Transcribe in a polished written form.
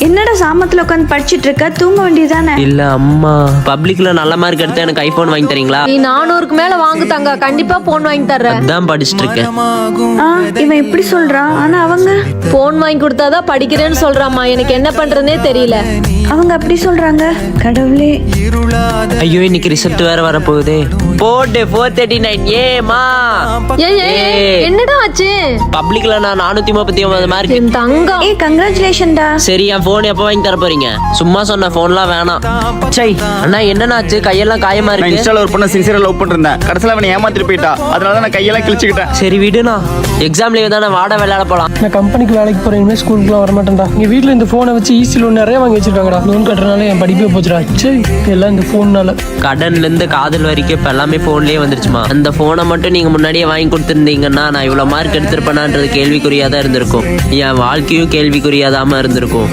என்னடா சாமத்துல உட்காந்து படிச்சிட்டு இருக்க, தூங்க வேண்டியதானே? இல்ல அம்மா, பப்ளிக்ல நல்ல மார்க் எடுத்தா எனக்கு ஐபோன் வாங்கி தரீங்களா? நீ 400க்கு மேல வாங்கு தங்க, கண்டிப்பா போன் வாங்கி தர்றேன். அதான் படிச்சிட்டு இருக்கேன். இவன் இப்படி சொல்றான், ஆனா அவங்க போன் வாங்கி கொடுத்தாதான் படிக்கிறேன்னு சொல்றாமா. எனக்கு என்ன பண்றதுனே தெரியல. அவங்க அப்படி சொல்றாங்க. கடவுளே. ஐயோ, இன்னைக்கு ரிசல்ட் வேற வர போகுதே. போடு 439. ஏமா என்னடா ஆச்சு? பப்ளிக்ல நான் 439 மார்க். என் தங்கம். ஏய், கங்க்ராச்சுலேஷன்டா. சரி, என் போன் எப்ப வாங்கி தர போறீங்க? சும்மா சொன்ன போன்லாம் வேணாம். சை அண்ணா, என்னன்னாச்சு? கையெல்லாம் காயமா நான் இருக்கு. இன்ஸ்டால ஒரு பொண்ணை சின்சியரா லவ் பண்ணிருந்தேன். கடைசியில அவனை ஏமாத்திட்டு போயிட்டா. அதனால தான் நான் கையெல்லாம் கிழிச்சுக்கிட்டேன். சரி விடுண்ணா, எக்ஸாம் லீவ் தானே, வாட விளையாட போலாம். நான் கம்பெனிக்கு வேலைக்கு போறேன், ஸ்கூலுக்குலாம் வர மாட்டேன்டா. எங்க வீட்டுல இந்த போனை வச்சு ஈஸி லோன் நிறைய வாங்கி வச்சிருக்காங்கடா. லோன் கட்டுறதுனால என் படிப்பே போச்சுடா. சரி, எல்லாம் இந்த போன்னால. கடன்ல இருந்து காதல் வரைக்கும் இப்ப எல்லாமே போன்லயே வந்துருச்சுமா. அந்த போனை மட்டும் நீங்க முன்னாடியே வாங்கி கொடுத்துருந்தீங்கன்னா நான் இவ்வளவு மார்க் எடுத்திருப்பேனான்றது கேள்விக்குறியாதான் இருந்திருக்கும். என் வாழ்க்கையும் கேள்விக்குறியாதாம இருந்திருக்கும்.